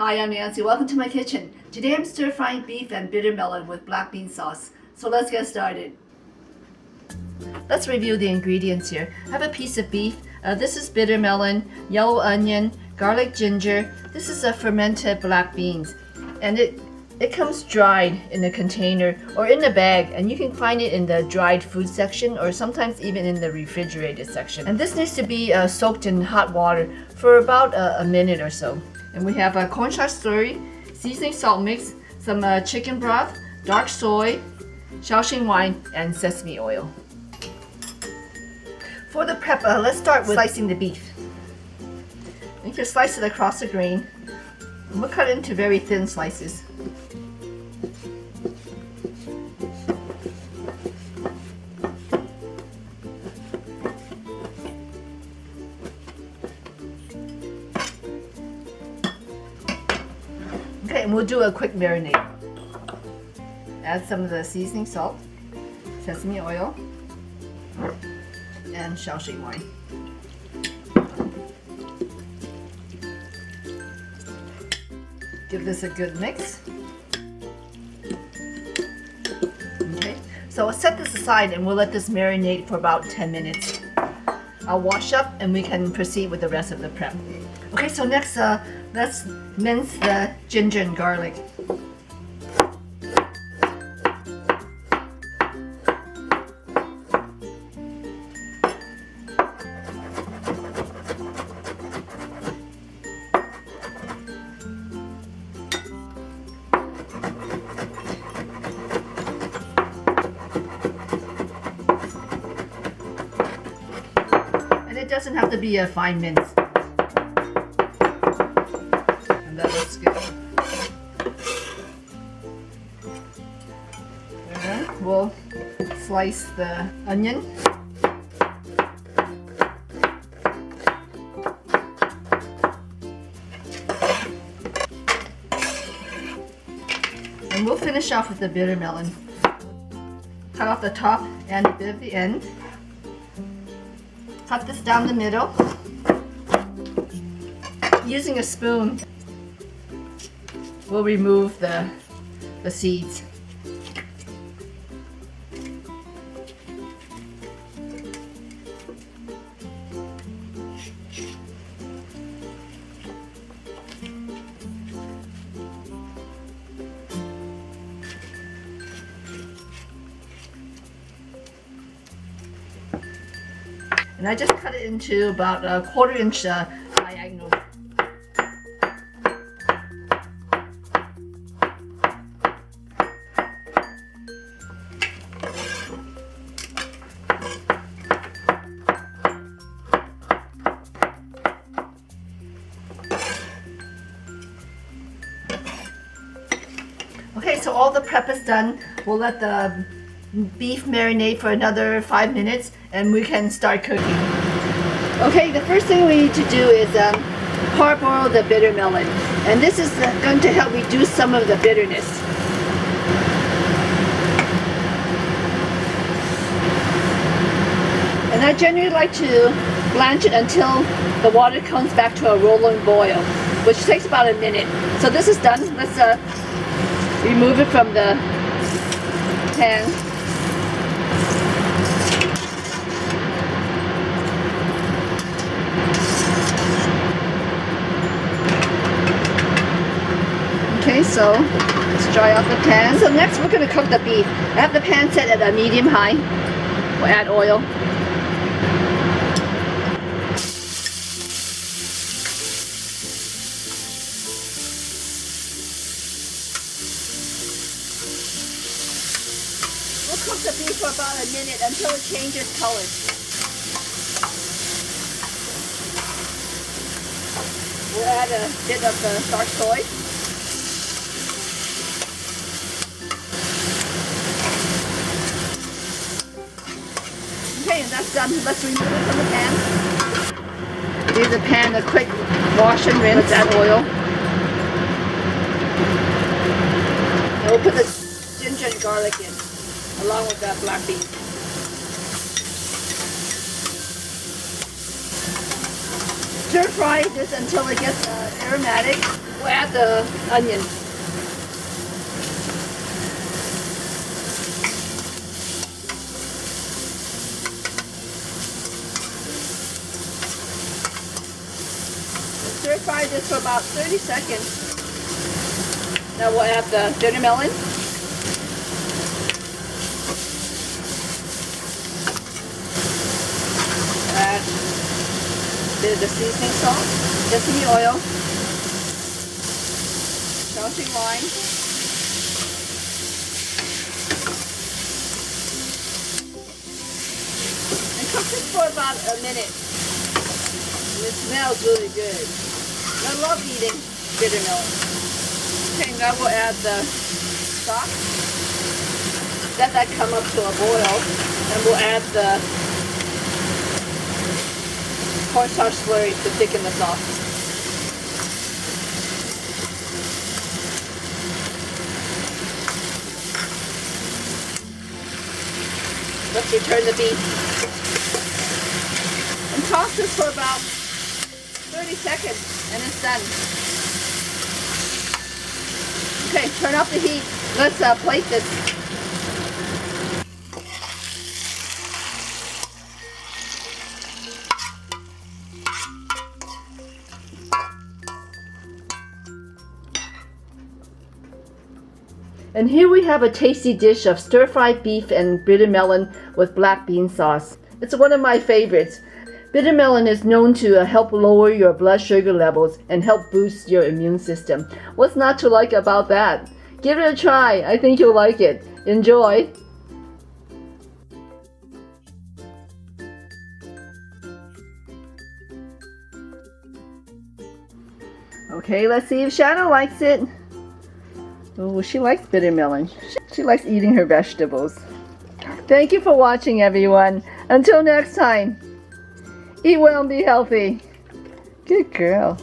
Hi, I'm Nancy. Welcome to my kitchen. Today I'm stir-frying beef and bitter melon with black bean sauce. So let's get started. Let's review the ingredients here. I have a piece of beef. This is bitter melon, yellow onion, garlic ginger. This is a fermented black beans. And it comes dried in a container or in a bag, and you can find it in the dried food section or sometimes even in the refrigerated section. And this needs to be soaked in hot water for about a minute or so. And we have a cornstarch slurry, seasoning salt mix, some chicken broth, dark soy, Shaoxing wine, and sesame oil. For the prep, let's start with slicing the beef. You can slice it across the grain. And we'll cut it into very thin slices. Okay, and we'll do a quick marinade. Add some of the seasoning salt, sesame oil, and Shaoxing wine. Give this a good mix. Okay, so I'll set this aside and we'll let this marinate for about 10 minutes. I'll wash up and we can proceed with the rest of the prep. Okay, so next let's mince the ginger and garlic. It doesn't have to be a fine mince. And that looks good. And we'll slice the onion. And we'll finish off with the bitter melon. Cut off the top and a bit of the end. Cut this down the middle. Using a spoon, we'll remove the seeds. And I just cut it into about a 1/4 inch diagonal. Okay, so all the prep is done. We'll let the beef marinate for another 5 minutes and we can start cooking. Okay, the first thing we need to do is parboil the bitter melon, and this is going to help reduce some of the bitterness. And I generally like to blanch it until the water comes back to a rolling boil, which takes about a minute. So this is done. Let's remove it from the pan. Okay, so let's dry off the pan. So next we're going to cook the beef. I have the pan set at a medium high. We'll add oil. We'll cook the beef for about a minute until it changes color. We'll add a bit of the dark soy. Okay, and that's done. Let's remove it from the pan. Give the pan a quick wash and rinse. Let's add oil. And we'll put the ginger and garlic in, along with the black beans. Stir fry this until it gets aromatic. We'll add the onion. Stir fry this for about 30 seconds. Now we'll add the bitter melon. Add a bit of the seasoning salt, sesame oil, Shaoxing wine, and cook this for about a minute. And it smells really good. I love eating bitter melon. Okay, now we'll add the stock. Let that come up to a boil, and we'll add the cornstarch slurry to thicken the sauce. Let's return the beef. And toss this for about 30 seconds, and it's done. Okay, turn off the heat. Let's plate this. And here we have a tasty dish of stir-fried beef and bitter melon with black bean sauce. It's one of my favorites. Bitter melon is known to help lower your blood sugar levels and help boost your immune system. What's not to like about that? Give it a try. I think you'll like it. Enjoy! Okay, let's see if Shadow likes it. Oh, she likes bitter melon. She likes eating her vegetables. Thank you for watching, everyone. Until next time, eat well and be healthy. Good girl.